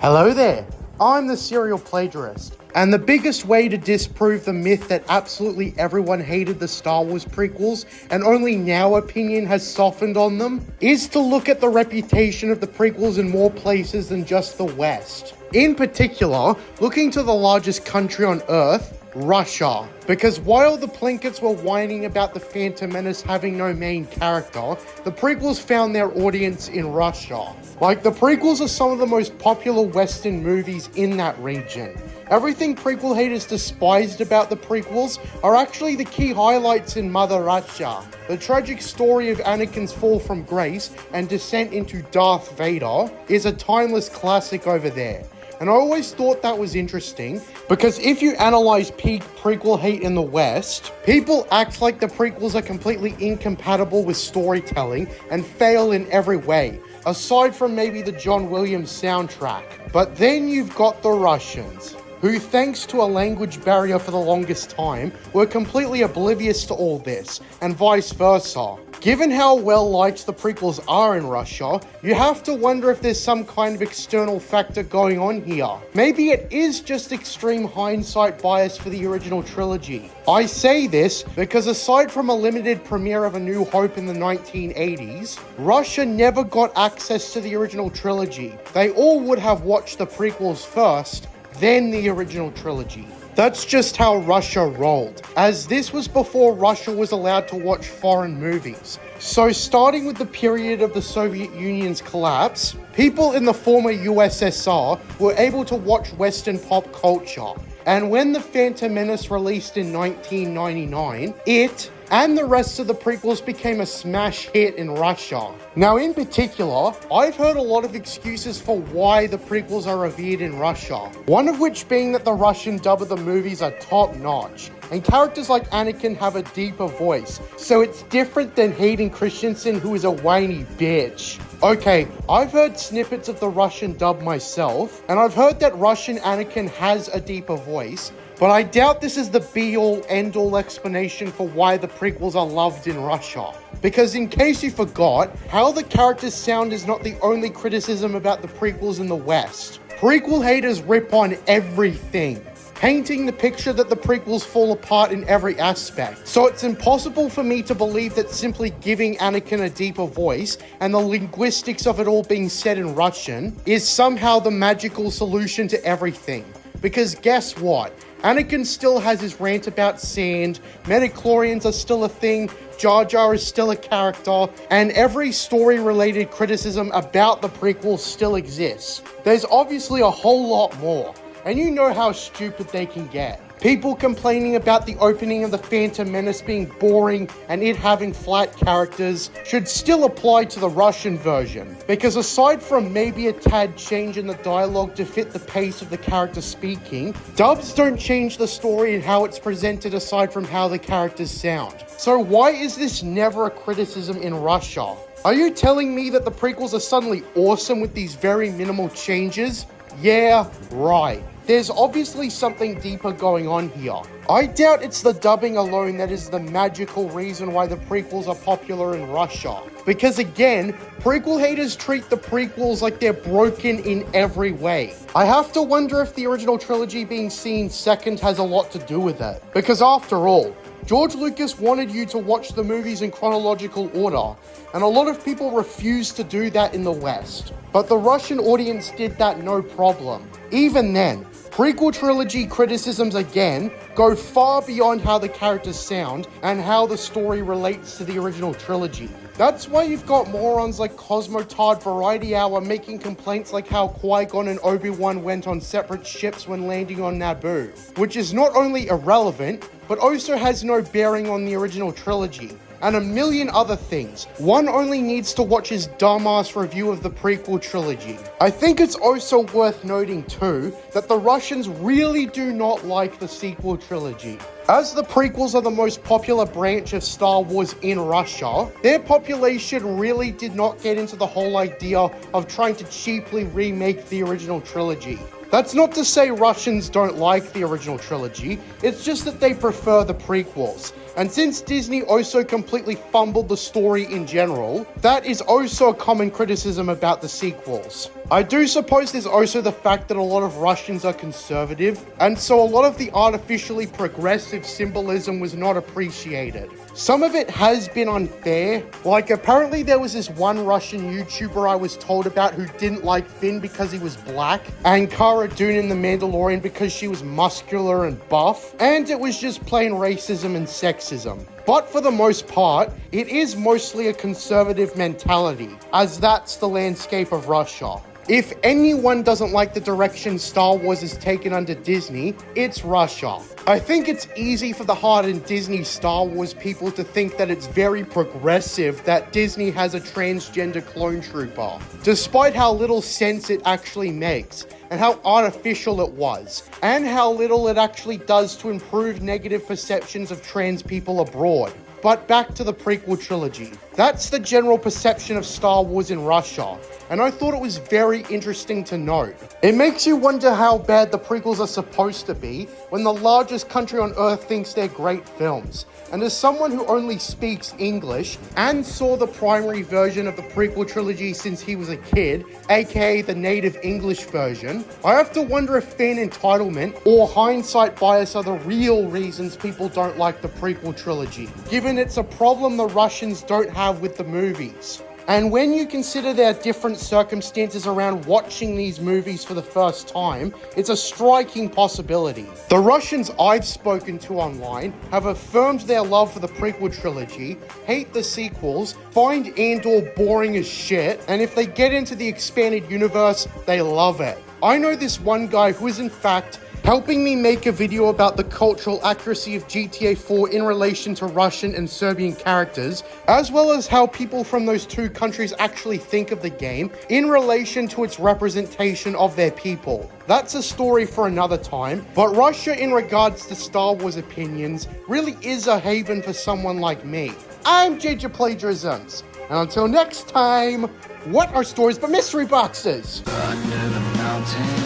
Hello there, I'm the serial plagiarist, and the biggest way to disprove the myth that absolutely everyone hated the Star Wars prequels and only now opinion has softened on them is to look at the reputation of the prequels in more places than just the West. In particular, looking to the largest country on Earth, Russia. Because while the Plinkets were whining about the Phantom Menace having no main character, the prequels found their audience in Russia. Like, the prequels are some of the most popular Western movies in that region. Everything prequel haters despised about the prequels are actually the key highlights in Mother Russia. The tragic story of Anakin's fall from grace and descent into Darth Vader is a timeless classic over there. And I always thought that was interesting, because if you analyze peak prequel hate in the West, people act like the prequels are completely incompatible with storytelling and fail in every way, aside from maybe the John Williams soundtrack. But then you've got the Russians, who, thanks to a language barrier for the longest time, were completely oblivious to all this, and vice versa. Given how well liked the prequels are in Russia, you have to wonder if there's some kind of external factor going on here. Maybe it is just extreme hindsight bias for the original trilogy. I say this because aside from a limited premiere of A New Hope in the 1980s, Russia never got access to the original trilogy. They all would have watched the prequels first, then the original trilogy. That's just how Russia rolled, as this was before Russia was allowed to watch foreign movies. So starting with the period of the Soviet Union's collapse, people in the former USSR were able to watch Western pop culture. And when The Phantom Menace released in 1999, it and the rest of the prequels became a smash hit in Russia. Now, in particular, I've heard a lot of excuses for why the prequels are revered in Russia. One of which being that the Russian dub of the movies are top-notch, and characters like Anakin have a deeper voice, so it's different than Hayden Christensen, who is a whiny bitch. Okay, I've heard snippets of the Russian dub myself, and I've heard that Russian Anakin has a deeper voice, but I doubt this is the be-all, end-all explanation for why the prequels are loved in Russia. Because in case you forgot, how the characters sound is not the only criticism about the prequels in the West. Prequel haters rip on everything, painting the picture that the prequels fall apart in every aspect. So it's impossible for me to believe that simply giving Anakin a deeper voice and the linguistics of it all being said in Russian is somehow the magical solution to everything. Because guess what? Anakin still has his rant about sand, midichlorians are still a thing, Jar Jar is still a character, and every story-related criticism about the prequels still exists. There's obviously a whole lot more, and you know how stupid they can get. People complaining about the opening of The Phantom Menace being boring and it having flat characters should still apply to the Russian version, because aside from maybe a tad change in the dialogue to fit the pace of the character speaking, dubs don't change the story and how it's presented aside from how the characters sound. So why is this never a criticism in Russia? Are you telling me that the prequels are suddenly awesome with these very minimal changes? Yeah, right. There's obviously something deeper going on here. I doubt it's the dubbing alone that is the magical reason why the prequels are popular in Russia. Because again, prequel haters treat the prequels like they're broken in every way. I have to wonder if the original trilogy being seen second has a lot to do with it. Because after all, George Lucas wanted you to watch the movies in chronological order, and a lot of people refused to do that in the West. But the Russian audience did that no problem. Even then, prequel trilogy criticisms again go far beyond how the characters sound and how the story relates to the original trilogy. That's why you've got morons like Cosmotard Variety Hour making complaints like how Qui-Gon and Obi-Wan went on separate ships when landing on Naboo, which is not only irrelevant, but also has no bearing on the original trilogy. And a million other things. One only needs to watch his dumbass review of the prequel trilogy. I think it's also worth noting too, that the Russians really do not like the sequel trilogy. As the prequels are the most popular branch of Star Wars in Russia, their population really did not get into the whole idea of trying to cheaply remake the original trilogy. That's not to say Russians don't like the original trilogy, it's just that they prefer the prequels. And since Disney also completely fumbled the story in general, that is also a common criticism about the sequels. I do suppose there's also the fact that a lot of Russians are conservative, and so a lot of the artificially progressive symbolism was not appreciated. Some of it has been unfair, like apparently there was this one Russian YouTuber I was told about who didn't like Finn because he was black, and Cara Dune in The Mandalorian because she was muscular and buff, and it was just plain racism and sexism. But for the most part, it is mostly a conservative mentality, as that's the landscape of Russia. If anyone doesn't like the direction Star Wars is taken under Disney, it's Russia. I think it's easy for the hardened Disney Star Wars people to think that it's very progressive that Disney has a transgender clone trooper, despite how little sense it actually makes, and how artificial it was, and how little it actually does to improve negative perceptions of trans people abroad. But back to the prequel trilogy. That's the general perception of Star Wars in Russia, and I thought it was very interesting to note. It makes you wonder how bad the prequels are supposed to be when the largest country on Earth thinks they're great films. And as someone who only speaks English and saw the primary version of the prequel trilogy since he was a kid, aka the native English version, I have to wonder if fan entitlement or hindsight bias are the real reasons people don't like the prequel trilogy, given it's a problem the Russians don't have with the movies. And when you consider their different circumstances around watching these movies for the first time, it's a striking possibility. The Russians I've spoken to online have affirmed their love for the prequel trilogy, hate the sequels, find Andor boring as shit, and if they get into the expanded universe, they love it. I know this one guy who is in fact helping me make a video about the cultural accuracy of GTA 4 in relation to Russian and Serbian characters, as well as how people from those two countries actually think of the game in relation to its representation of their people. That's a story for another time, but Russia in regards to Star Wars opinions really is a haven for someone like me. I'm JJ Plagiarisms, and until next time, what are stories but mystery boxes? Under the mountain.